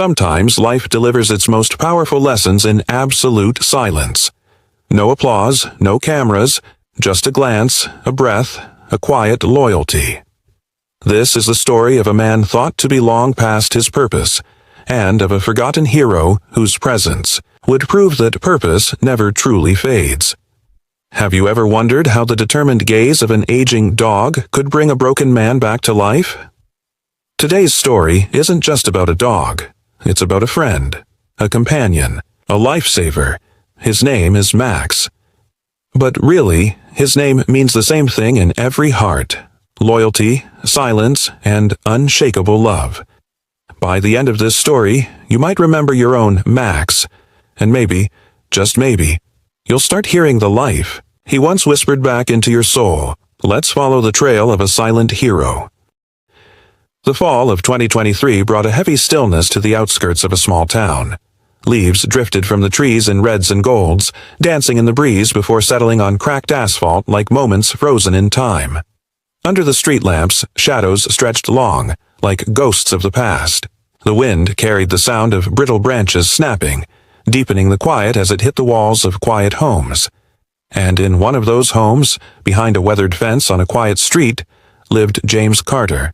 Sometimes life delivers its most powerful lessons in absolute silence. No applause, no cameras, just a glance, a breath, a quiet loyalty. This is the story of a man thought to be long past his purpose, and of a forgotten hero whose presence would prove that purpose never truly fades. Have you ever wondered how the determined gaze of an aging dog could bring a broken man back to life? Today's story isn't just about a dog. It's about a friend, a companion, a lifesaver. His name is Max. But really, his name means the same thing in every heart: loyalty, silence, and unshakable love. By the end of this story, you might remember your own Max, and maybe, just maybe, you'll start hearing the life he once whispered back into your soul. Let's follow the trail of a silent hero. The fall of 2023 brought a heavy stillness to the outskirts of a small town. Leaves drifted from the trees in reds and golds, dancing in the breeze before settling on cracked asphalt like moments frozen in time. Under the street lamps, shadows stretched long, like ghosts of the past. The wind carried the sound of brittle branches snapping, deepening the quiet as it hit the walls of quiet homes. And in one of those homes, behind a weathered fence on a quiet street, lived James Carter.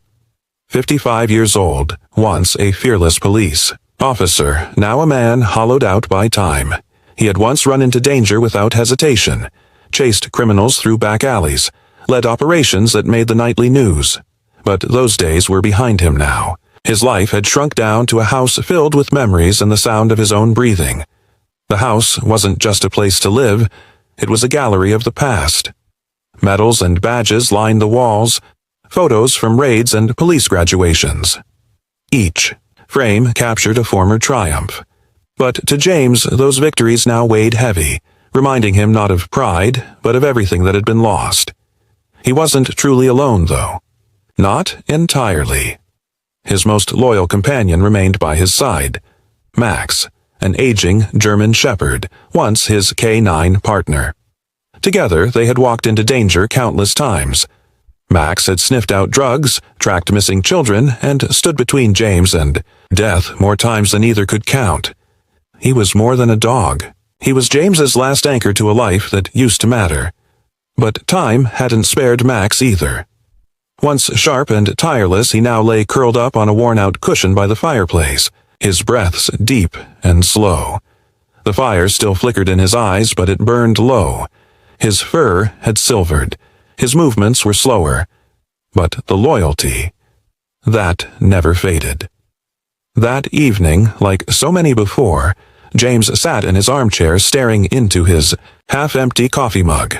55 years old, once a fearless police officer, now a man hollowed out by time. He had once run into danger without hesitation, chased criminals through back alleys, led operations that made the nightly news. But those days were behind him now. His life had shrunk down to a house filled with memories and the sound of his own breathing. The house wasn't just a place to live, it was a gallery of the past. Medals and badges lined the walls, photos from raids and police graduations. Each frame captured a former triumph. But to James, those victories now weighed heavy, reminding him not of pride, but of everything that had been lost. He wasn't truly alone, though. Not entirely. His most loyal companion remained by his side, Max, an aging German shepherd, once his K9 partner. Together, they had walked into danger countless times. Max had sniffed out drugs, tracked missing children, and stood between James and death more times than either could count. He was more than a dog. He was James's last anchor to a life that used to matter. But time hadn't spared Max either. Once sharp and tireless, he now lay curled up on a worn-out cushion by the fireplace, his breaths deep and slow. The fire still flickered in his eyes, but it burned low. His fur had silvered. His movements were slower. But the loyalty, that never faded. That evening, like so many before, James sat in his armchair staring into his half-empty coffee mug.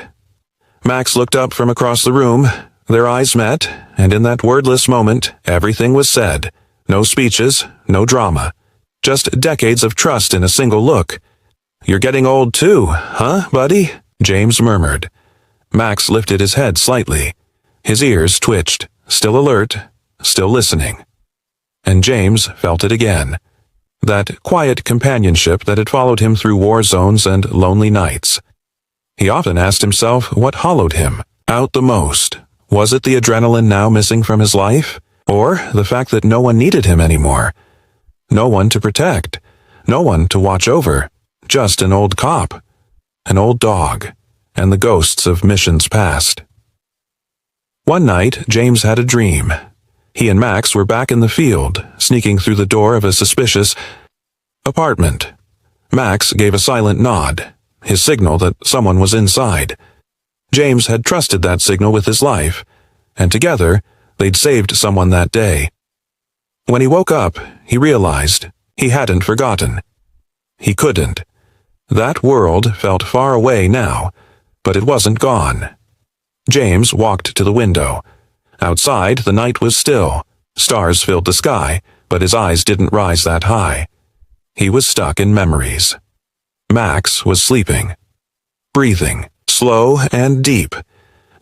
Max looked up from across the room. Their eyes met, and in that wordless moment, everything was said. No speeches, no drama. Just decades of trust in a single look. "You're getting old too, huh, buddy?" James murmured. Max lifted his head slightly. His ears twitched, still alert, still listening. And James felt it again. That quiet companionship that had followed him through war zones and lonely nights. He often asked himself what hollowed him out the most. Was it the adrenaline now missing from his life? Or the fact that no one needed him anymore? No one to protect. No one to watch over. Just an old cop. An old dog. And the ghosts of missions past. One night, James had a dream. He and Max were back in the field, sneaking through the door of a suspicious apartment. Max gave a silent nod, his signal that someone was inside. James had trusted that signal with his life, and together, they'd saved someone that day. When he woke up, he realized he hadn't forgotten. He couldn't. That world felt far away now, but it wasn't gone. James walked to the window. Outside, the night was still. Stars filled the sky, but his eyes didn't rise that high. He was stuck in memories. Max was sleeping. Breathing, slow and deep.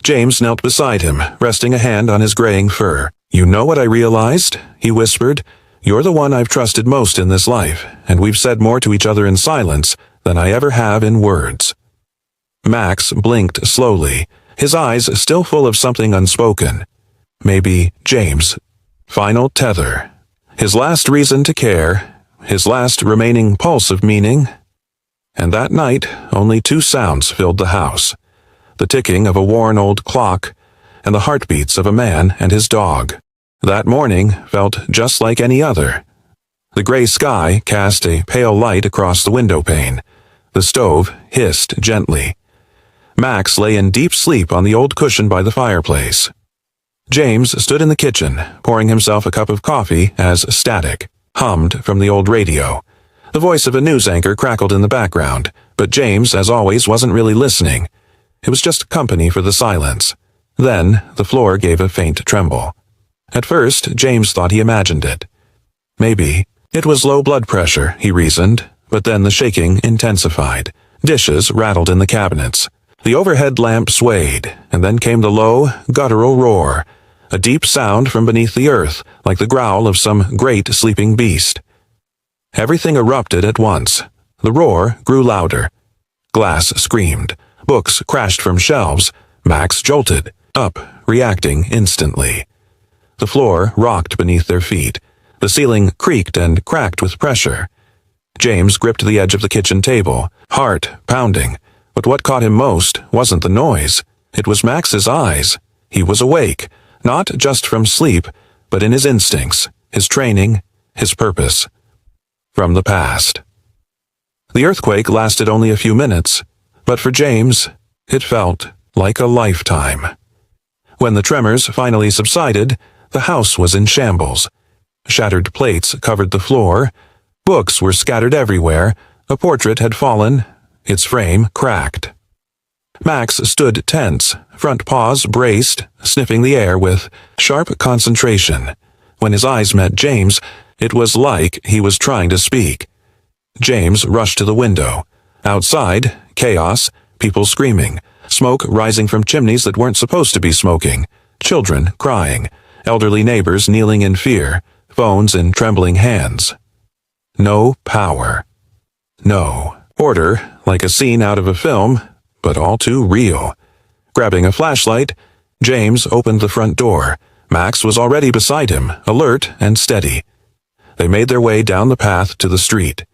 James knelt beside him, resting a hand on his graying fur. "You know what I realized?" he whispered. "You're the one I've trusted most in this life, and we've said more to each other in silence than I ever have in words." Max blinked slowly, his eyes still full of something unspoken. Maybe James' final tether. His last reason to care, his last remaining pulse of meaning. And that night, only two sounds filled the house: the ticking of a worn old clock and the heartbeats of a man and his dog. That morning felt just like any other. The gray sky cast a pale light across the window pane. The stove hissed gently. Max lay in deep sleep on the old cushion by the fireplace. James stood in the kitchen, pouring himself a cup of coffee as static hummed from the old radio. The voice of a news anchor crackled in the background, but James, as always, wasn't really listening. It was just company for the silence. Then the floor gave a faint tremble. At first, James thought he imagined it. Maybe it was low blood pressure, he reasoned, but then the shaking intensified. Dishes rattled in the cabinets. The overhead lamp swayed, and then came the low, guttural roar, a deep sound from beneath the earth, like the growl of some great sleeping beast. Everything erupted at once. The roar grew louder. Glass screamed. Books crashed from shelves. Max jolted, up, reacting instantly. The floor rocked beneath their feet. The ceiling creaked and cracked with pressure. James gripped the edge of the kitchen table, heart pounding. But what caught him most wasn't the noise. It was Max's eyes. He was awake, not just from sleep, but in his instincts, his training, his purpose. From the past. The earthquake lasted only a few minutes, but for James, it felt like a lifetime. When the tremors finally subsided, the house was in shambles. Shattered plates covered the floor. Books were scattered everywhere. A portrait had fallen. Its frame cracked. Max stood tense, front paws braced, sniffing the air with sharp concentration. When his eyes met James, it was like he was trying to speak. James rushed to the window. Outside, chaos, people screaming, smoke rising from chimneys that weren't supposed to be smoking, children crying, elderly neighbors kneeling in fear, phones in trembling hands. No power. No order, like a scene out of a film, but all too real. Grabbing a flashlight, James opened the front door. Max was already beside him, alert and steady. They made their way down the path to the street.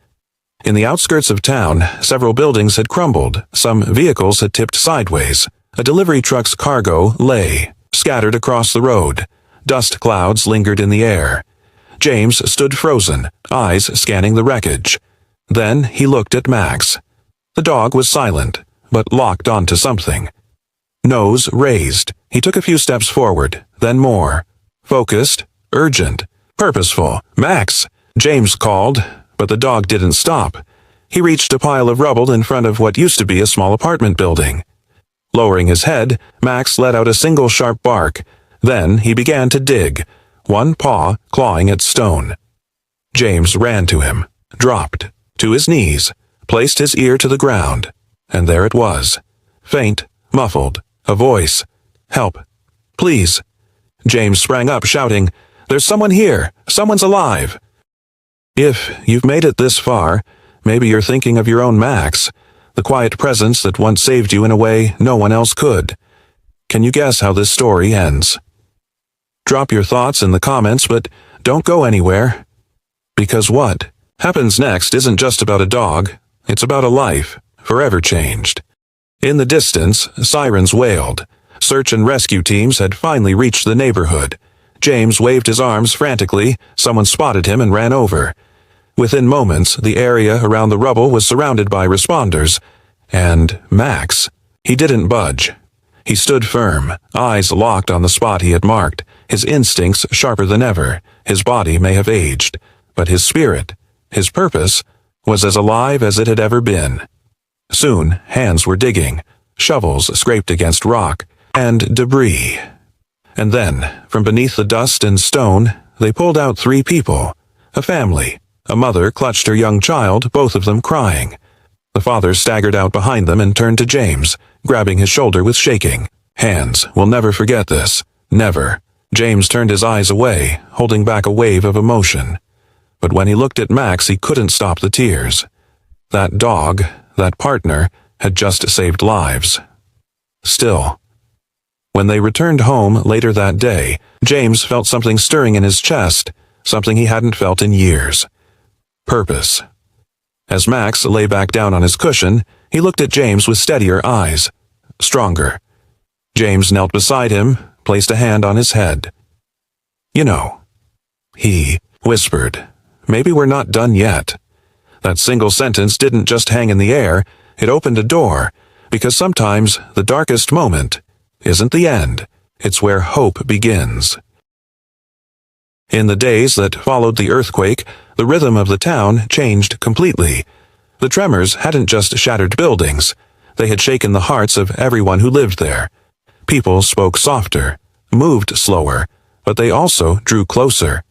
In the outskirts of town, several buildings had crumbled. Some vehicles had tipped sideways. A delivery truck's cargo lay, scattered across the road. Dust clouds lingered in the air. James stood frozen, eyes scanning the wreckage. Then he looked at Max. The dog was silent, but locked onto something. Nose raised. He took a few steps forward, then more. Focused, urgent, purposeful. "Max!" James called, but the dog didn't stop. He reached a pile of rubble in front of what used to be a small apartment building. Lowering his head, Max let out a single sharp bark. Then he began to dig, one paw clawing at stone. James ran to him, dropped to his knees, placed his ear to the ground, and there it was. Faint, muffled, a voice. "Help. Please." James sprang up, shouting, "There's someone here! Someone's alive!" If you've made it this far, maybe you're thinking of your own Max, the quiet presence that once saved you in a way no one else could. Can you guess how this story ends? Drop your thoughts in the comments, but don't go anywhere. Because what happens next isn't just about a dog, it's about a life, forever changed. In the distance, sirens wailed. Search and rescue teams had finally reached the neighborhood. James waved his arms frantically. Someone spotted him and ran over. Within moments, the area around the rubble was surrounded by responders. And Max, he didn't budge. He stood firm, eyes locked on the spot he had marked, his instincts sharper than ever. His body may have aged, but his spirit, his purpose, was as alive as it had ever been. Soon, hands were digging. Shovels scraped against rock and debris. And then, from beneath the dust and stone, they pulled out 3 people. A family. A mother clutched her young child, both of them crying. The father staggered out behind them and turned to James, grabbing his shoulder with shaking hands. "We'll never forget this. Never." James turned his eyes away, holding back a wave of emotion. But when he looked at Max, he couldn't stop the tears. That dog, that partner, had just saved lives. Still, when they returned home later that day, James felt something stirring in his chest, something he hadn't felt in years. purpose. As Max lay back down on his cushion, he looked at James with steadier eyes. Stronger. James knelt beside him, placed a hand on his head. "You know," he whispered, "maybe we're not done yet." That single sentence didn't just hang in the air, it opened a door, because sometimes the darkest moment isn't the end, it's where hope begins. In the days that followed the earthquake, the rhythm of the town changed completely. The tremors hadn't just shattered buildings, they had shaken the hearts of everyone who lived there. People spoke softer, moved slower, but they also drew closer.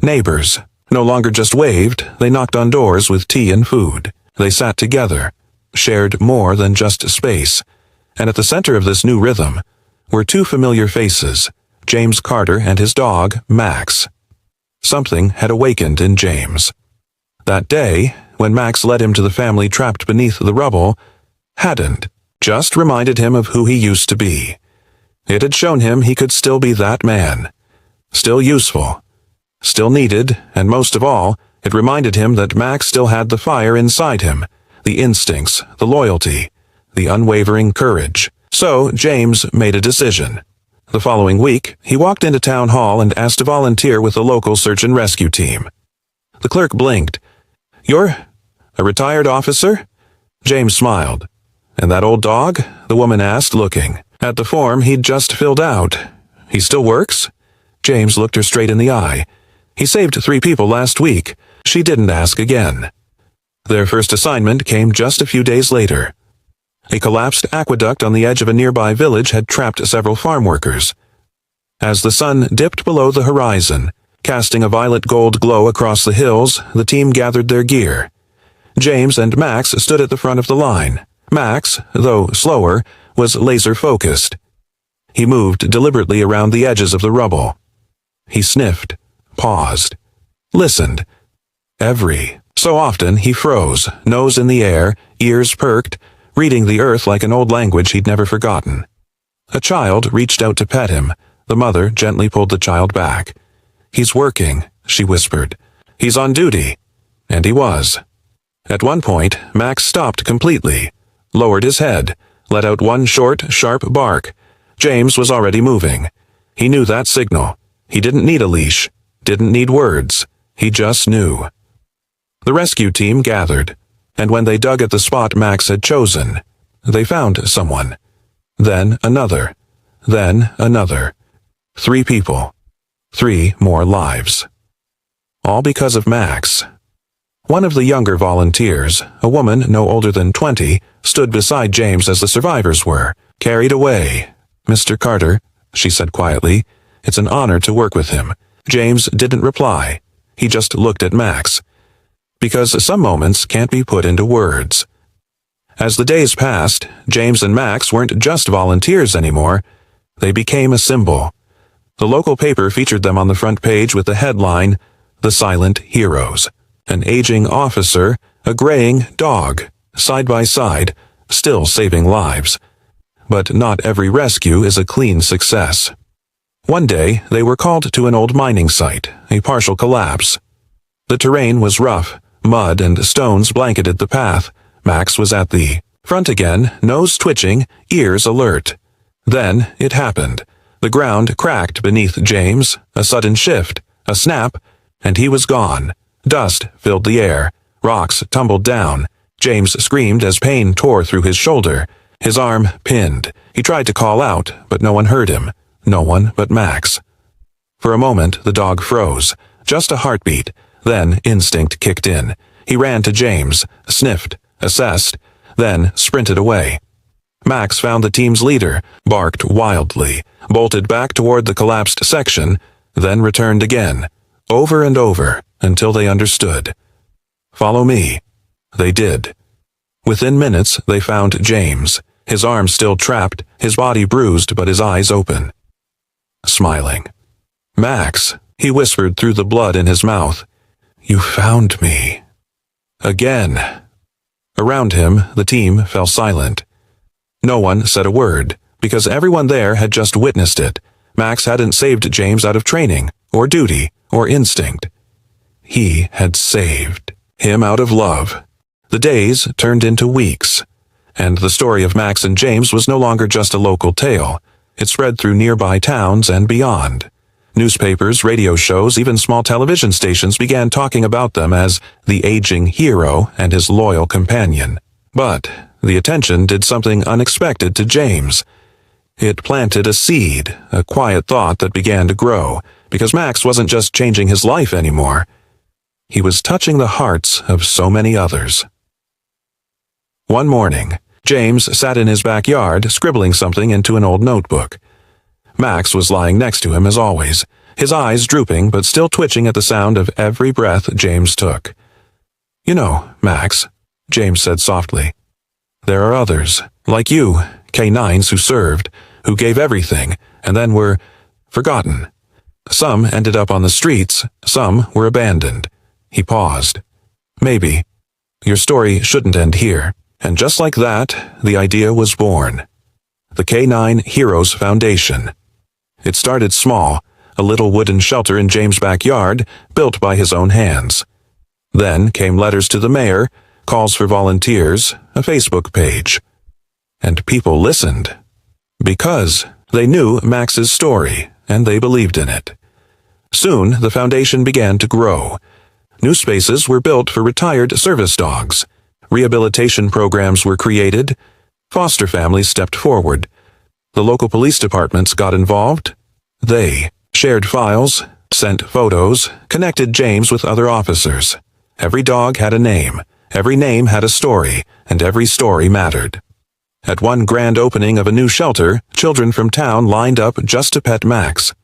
Neighbors no longer just waved, they knocked on doors with tea and food. They sat together, shared more than just space. And at the center of this new rhythm were two familiar faces, James Carter and his dog, Max. Something had awakened in James. That day, when Max led him to the family trapped beneath the rubble, hadn't just reminded him of who he used to be. It had shown him he could still be that man. Still useful. Still needed, and most of all, it reminded him that Max still had the fire inside him, the instincts, the loyalty, the unwavering courage. So James made a decision. The following week, he walked into town hall and asked to volunteer with the local search and rescue team. The clerk blinked. "You're a retired officer?" James smiled. "And that old dog?" the woman asked, looking at the form he'd just filled out. "He still works?" James looked her straight in the eye. "He saved 3 people last week." She didn't ask again. Their first assignment came just a few days later. A collapsed aqueduct on the edge of a nearby village had trapped several farm workers. As the sun dipped below the horizon, casting a violet-gold glow across the hills, the team gathered their gear. James and Max stood at the front of the line. Max, though slower, was laser-focused. He moved deliberately around the edges of the rubble. He sniffed, paused, listened. Every so often he froze, nose in the air, ears perked, reading the earth like an old language he'd never forgotten. A child reached out to pet him. The mother gently pulled the child back. "He's working," she whispered. "He's on duty." And he was. At one point, Max stopped completely, lowered his head, let out one short, sharp bark. James was already moving. He knew that signal. He didn't need a leash, didn't need words. He just knew. The rescue team gathered, and when they dug at the spot Max had chosen, they found someone. Then another. Then another. 3 people. 3 more lives. All because of Max. One of the younger volunteers, a woman no older than 20, stood beside James as the survivors were, carried away. "Mr. Carter," she said quietly, "it's an honor to work with him." James didn't reply. He just looked at Max. Because some moments can't be put into words. As the days passed, James and Max weren't just volunteers anymore. They became a symbol. The local paper featured them on the front page with the headline, "The Silent Heroes." An aging officer, a graying dog, side by side, still saving lives. But not every rescue is a clean success. One day, they were called to an old mining site, a partial collapse. The terrain was rough, mud and stones blanketed the path. Max was at the front again, nose twitching, ears alert. Then it happened. The ground cracked beneath James, a sudden shift, a snap, and he was gone. Dust filled the air. Rocks tumbled down. James screamed as pain tore through his shoulder. His arm pinned. He tried to call out, but no one heard him. No one but Max. For a moment, the dog froze. Just a heartbeat. Then instinct kicked in. He ran to James, sniffed, assessed, then sprinted away. Max found the team's leader, barked wildly, bolted back toward the collapsed section, then returned again, over and over, until they understood. "Follow me." They did. Within minutes, they found James, his arms still trapped, his body bruised but his eyes open. Smiling. "Max," he whispered through the blood in his mouth. "You found me." Again. Around him, the team fell silent. No one said a word, because everyone there had just witnessed it. Max hadn't saved James out of training, or duty, or instinct. he had saved him out of love. The days turned into weeks, and the story of Max and James was no longer just a local tale. It spread through nearby towns and beyond. Newspapers, radio shows, even small television stations began talking about them as the aging hero and his loyal companion. But the attention did something unexpected to James. It planted a seed, a quiet thought that began to grow, because Max wasn't just changing his life anymore. He was touching the hearts of so many others. One morning, James sat in his backyard, scribbling something into an old notebook. Max was lying next to him as always, his eyes drooping but still twitching at the sound of every breath James took. "You know, Max," James said softly, "there are others, like you, K9s who served, who gave everything, and then were forgotten. Some ended up on the streets, some were abandoned." He paused. "Maybe your story shouldn't end here." And just like that, the idea was born. The K9 Heroes Foundation. It started small, a little wooden shelter in James' backyard, built by his own hands. Then came letters to the mayor, calls for volunteers, a Facebook page. And people listened. Because they knew Max's story, and they believed in it. Soon, the foundation began to grow. New spaces were built for retired service dogs. Rehabilitation programs were created. Foster families stepped forward. The local police departments got involved. They shared files, sent photos, connected James with other officers. Every dog had a name, every name had a story, and every story mattered. At one grand opening of a new shelter, children from town lined up just to pet Max.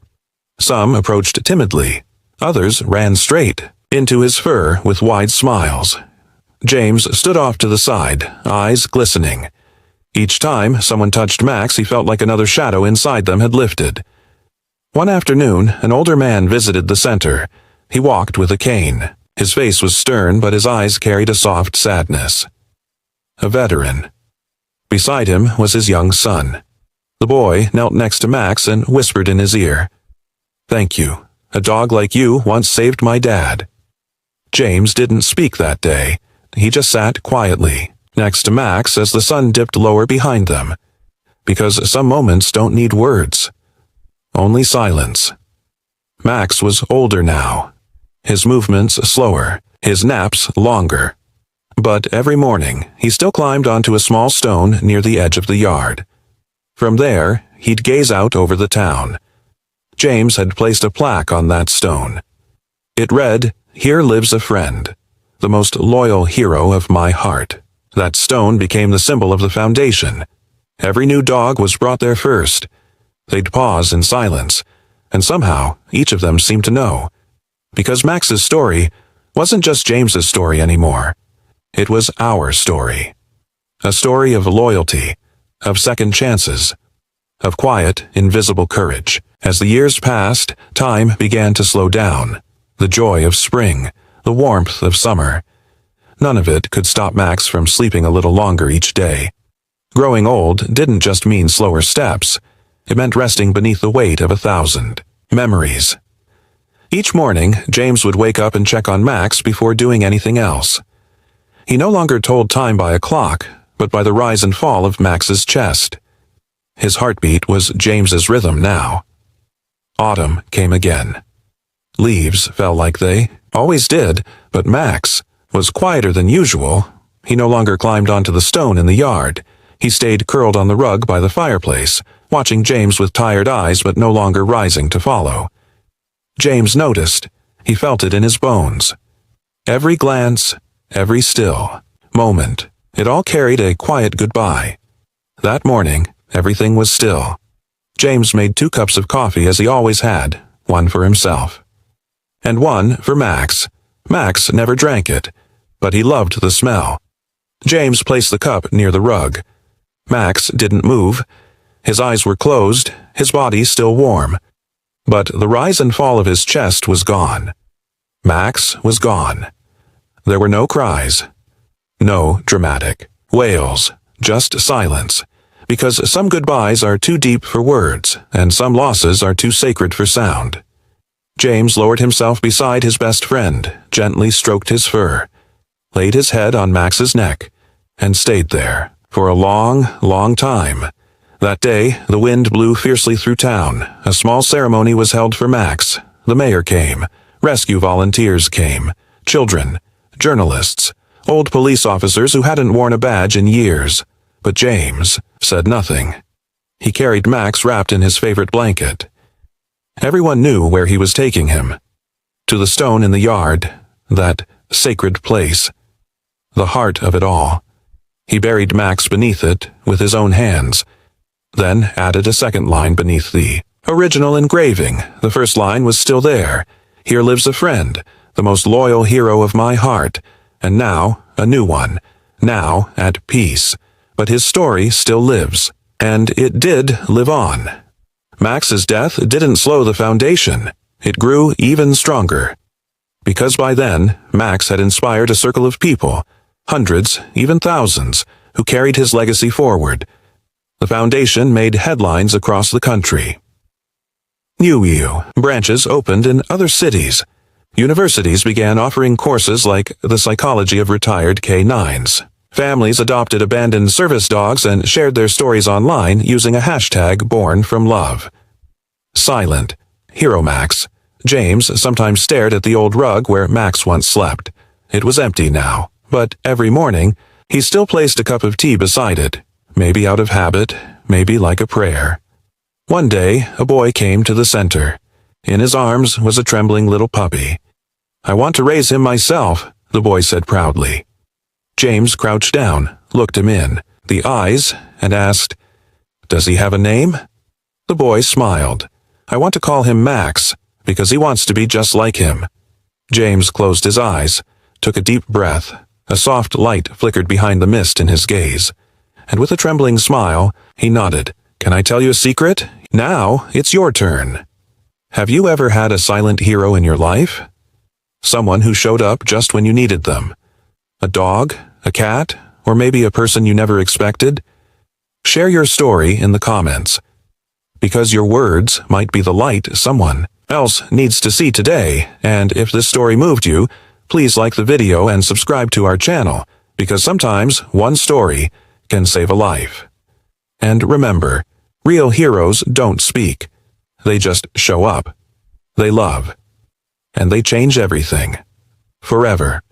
Some approached timidly, others ran straight into his fur with wide smiles. James stood off to the side, eyes glistening. Each time someone touched Max, he felt like another shadow inside them had lifted. One afternoon, an older man visited the center. He walked with a cane. His face was stern, but his eyes carried a soft sadness. A veteran. Beside him was his young son. The boy knelt next to Max and whispered in his ear, "Thank you. A dog like you once saved my dad." James didn't speak that day. He just sat quietly, next to Max as the sun dipped lower behind them. Because some moments don't need words. Only silence. Max was older now. His movements slower, his naps longer. But every morning, he still climbed onto a small stone near the edge of the yard. From there, he'd gaze out over the town. James had placed a plaque on that stone. It read, "Here lives a friend, the most loyal hero of my heart." That stone became the symbol of the foundation. Every new dog was brought there first. They'd pause in silence, and somehow each of them seemed to know. Because Max's story wasn't just James's story anymore. It was our story. A story of loyalty, of second chances, of quiet, invisible courage. As the years passed, time began to slow down. The joy of spring, the warmth of summer. None of it could stop Max from sleeping a little longer each day. Growing old didn't just mean slower steps. It meant resting beneath the weight of 1,000 memories. Each morning, James would wake up and check on Max before doing anything else. He no longer told time by a clock, but by the rise and fall of Max's chest. His heartbeat was James's rhythm now. Autumn came again. Leaves fell like they always did, but Max was quieter than usual. He no longer climbed onto the stone in the yard. He stayed curled on the rug by the fireplace, watching James with tired eyes but no longer rising to follow. James noticed. He felt it in his bones. Every glance, every still moment, it all carried a quiet goodbye. That morning, everything was still. James made 2 cups of coffee as he always had, one for himself. And one for Max. Max never drank it, but he loved the smell. James placed the cup near the rug. Max didn't move. His eyes were closed, his body still warm. But the rise and fall of his chest was gone. Max was gone. There were no cries. No dramatic wails, just silence. Because some goodbyes are too deep for words, and some losses are too sacred for sound. James lowered himself beside his best friend, gently stroked his fur, laid his head on Max's neck, and stayed there for a long, long time. That day, the wind blew fiercely through town. A small ceremony was held for Max. The mayor came. Rescue volunteers came. Children, journalists, old police officers who hadn't worn a badge in years. But James said nothing. He carried Max wrapped in his favorite blanket. Everyone knew where he was taking him. To the stone in the yard, that sacred place. The heart of it all. He buried Max beneath it with his own hands, then added a second line beneath the original engraving. The first line was still there. Here lives a friend, the most loyal hero of my heart, and now a new one, now at peace. But his story still lives, and it did live on. Max's death didn't slow the foundation. It grew even stronger. Because by then, Max had inspired a circle of people, hundreds, even thousands, who carried his legacy forward. The foundation made headlines across the country. New branches opened in other cities. Universities began offering courses like the psychology of retired K-9s. Families adopted abandoned service dogs and shared their stories online using a hashtag born from love. Silent, Hero Max. James sometimes stared at the old rug where Max once slept. It was empty now, but every morning, he still placed a cup of tea beside it, maybe out of habit, maybe like a prayer. One day, a boy came to the center. In his arms was a trembling little puppy. "I want to raise him myself," the boy said proudly. James crouched down, looked him in the eyes, and asked, "Does he have a name?" The boy smiled. "I want to call him Max, because he wants to be just like him." James closed his eyes, took a deep breath. A soft light flickered behind the mist in his gaze, and with a trembling smile, he nodded. "Can I tell you a secret? Now it's your turn. Have you ever had a silent hero in your life? Someone who showed up just when you needed them? A dog, a cat, or maybe a person you never expected? Share your story in the comments, because your words might be the light someone else needs to see today. And if this story moved you, please like the video and subscribe to our channel, because sometimes one story can save a life. And remember, real heroes don't speak. They just show up. They love. And they change everything. Forever.